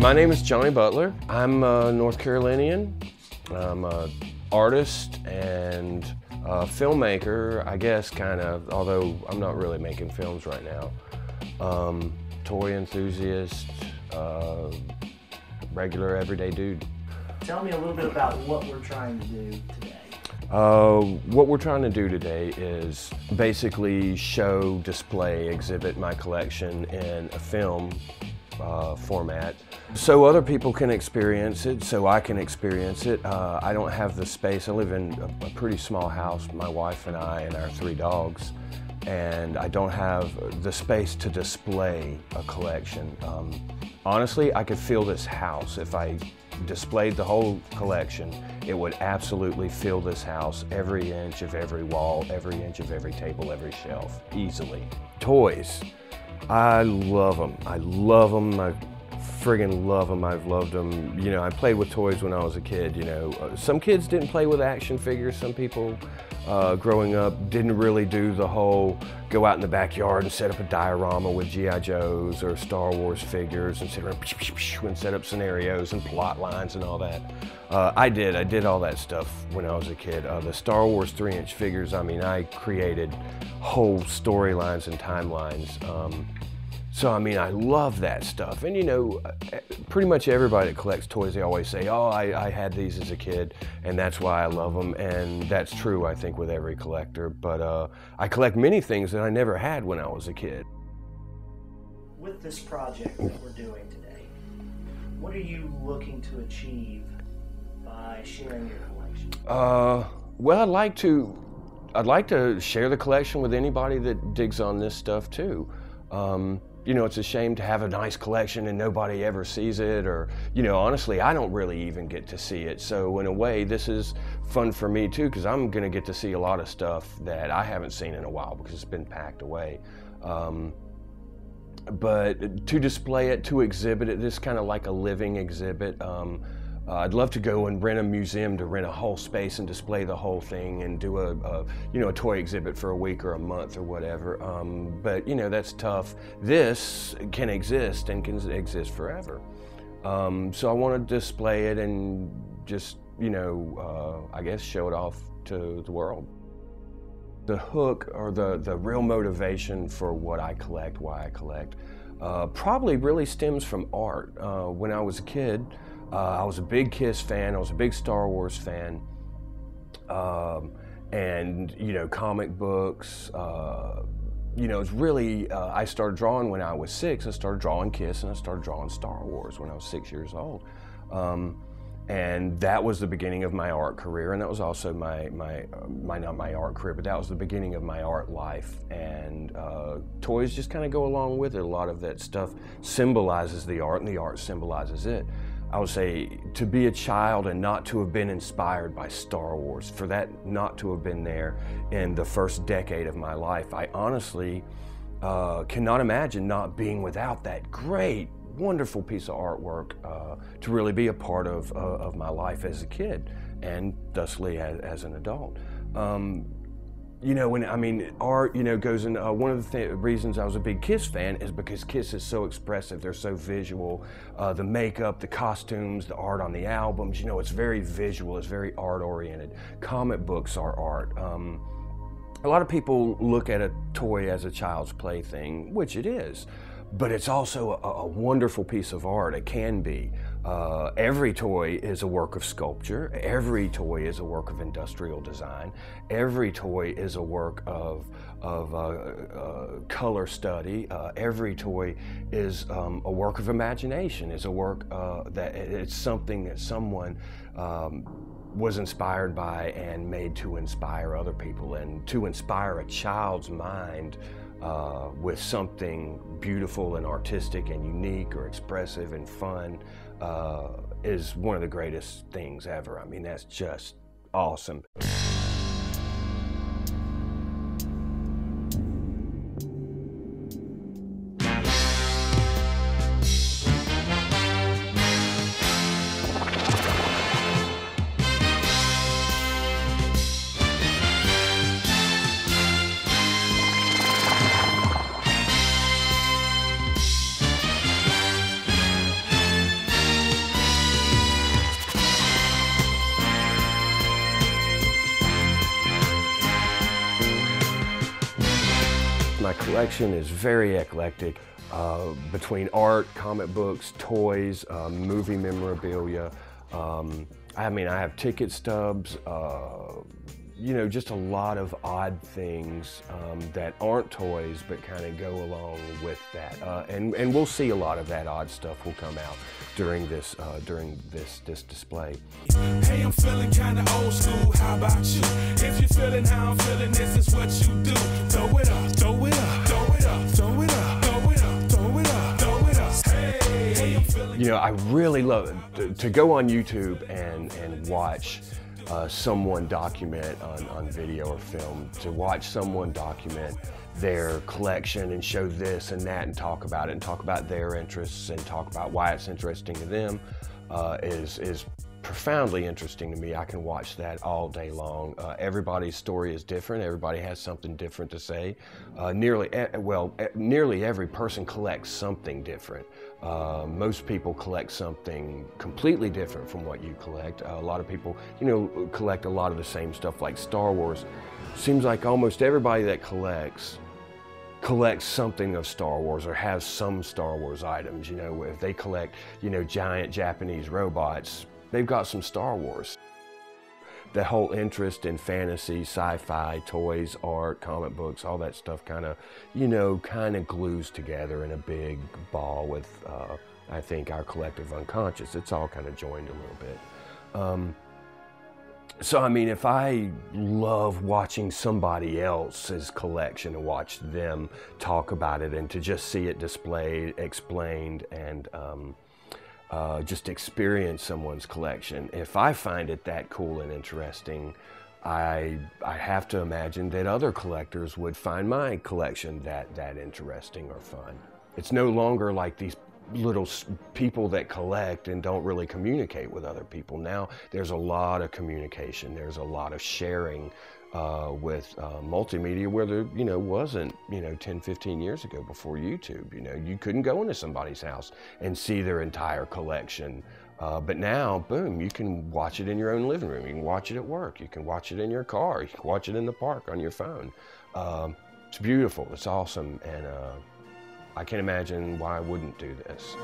My name is Johnny Butler. I'm a North Carolinian. I'm an artist and a filmmaker, I guess, kind of, although I'm not really making films right now. Toy enthusiast, regular everyday dude. Tell me a little bit about what we're trying to do today. What we're trying to do today is basically show, display, exhibit my collection in a film format so other people can experience it, so I can experience it. I don't have the space. I live in a pretty small house, my wife and I and our 3 dogs, and I don't have the space to display a collection. Honestly, I could fill this house if I displayed the whole collection. It would absolutely fill this house, every inch of every wall, every inch of every table, every shelf, easily. Toys, I love them. I love them. I friggin' love them. I've loved them. You know, I played with toys when I was a kid, you know. Some kids didn't play with action figures. Some people growing up didn't really do the whole go out in the backyard and set up a diorama with G.I. Joes or Star Wars figures and sit around and set up scenarios and plot lines and all that. I did all that stuff when I was a kid. The Star Wars 3-inch figures, I mean, I created whole storylines and timelines. So, I mean, I love that stuff. And, you know, pretty much everybody that collects toys, they always say, oh, I had these as a kid, and that's why I love them. And that's true, I think, with every collector. But I collect many things that I never had when I was a kid. With this project that we're doing today, what are you looking to achieve by sharing your collection? Well, I'd like to share the collection with anybody that digs on this stuff, too. You know, it's a shame to have a nice collection and nobody ever sees it, or, you know, honestly, I don't really even get to see it. So in a way, this is fun for me too, because I'm gonna get to see a lot of stuff that I haven't seen in a while because it's been packed away. But to display it, to exhibit it, this is kind of like a living exhibit. I'd love to go and rent a museum, to rent a whole space and display the whole thing and do a toy exhibit for a week or a month or whatever. But you know, that's tough. This can exist and can exist forever. So I want to display it and just, you know, I guess show it off to the world. The hook or the real motivation for what I collect, why I collect, probably really stems from art. When I was a kid, I was a big Kiss fan, I was a big Star Wars fan, and, you know, comic books, you know, it's really, I started drawing when I was 6. I started drawing Kiss and I started drawing Star Wars when I was 6 years old. And that was the beginning of my art career, and that was also not my art career, but that was the beginning of my art life. And toys just kind of go along with it. A lot of that stuff symbolizes the art, and the art symbolizes it. I would say to be a child and not to have been inspired by Star Wars, for that not to have been there in the first decade of my life, I honestly cannot imagine not being without that great, wonderful piece of artwork to really be a part of my life as a kid and thusly as an adult. You know, when I mean, art, you know, goes in. One of the reasons I was a big Kiss fan is because Kiss is so expressive. They're so visual. The makeup, the costumes, the art on the albums. You know, it's very visual. It's very art-oriented. Comic books are art. A lot of people look at a toy as a child's plaything, which it is. But it's also a wonderful piece of art. It can be. Every toy is a work of sculpture. Every toy is a work of industrial design. Every toy is a work of color study. Every toy is a work of imagination. It's a work that it's something that someone was inspired by and made to inspire other people, and to inspire a child's mind with something beautiful and artistic and unique or expressive and fun is one of the greatest things ever. I mean, that's just awesome. My collection is very eclectic, between art, comic books, toys, movie memorabilia. I mean, I have ticket stubs, you know, just a lot of odd things that aren't toys but kind of go along with that. And we'll see a lot of that odd stuff will come out during this display. Hey, I'm feeling kind of old school. How about you? If you're feeling how I'm feeling, this is what you do. Throw it up, throw it up, throw it up, throw it up, throw it up, throw it up, throw it up. Hey, I'm feeling. You know, I really love to go on YouTube and watch someone document on video or film, to watch someone document their collection and show this and that and talk about it and talk about their interests and talk about why it's interesting to them is profoundly interesting to me. I can watch that all day long. Everybody's story is different. Everybody has something different to say. Nearly every person collects something different. Most people collect something completely different from what you collect. A lot of people, you know, collect a lot of the same stuff, like Star Wars. Seems like almost everybody that collects something of Star Wars or has some Star Wars items. You know, if they collect, you know, giant Japanese robots, they've got some Star Wars. The whole interest in fantasy, sci-fi, toys, art, comic books, all that stuff kind of, you know, kind of glues together in a big ball with, I think, our collective unconscious. It's all kind of joined a little bit. So, I mean, if I love watching somebody else's collection and watch them talk about it and to just see it displayed, explained, and just experience someone's collection, if I find it that cool and interesting, I have to imagine that other collectors would find my collection that interesting or fun. It's no longer like these little people that collect and don't really communicate with other people. Now there's a lot of communication, there's a lot of sharing with multimedia, where there, you know, wasn't, you know, 10, 15 years ago before YouTube. You know, you couldn't go into somebody's house and see their entire collection. But now, boom, you can watch it in your own living room. You can watch it at work. You can watch it in your car. You can watch it in the park on your phone. It's beautiful. It's awesome. And I can't imagine why I wouldn't do this.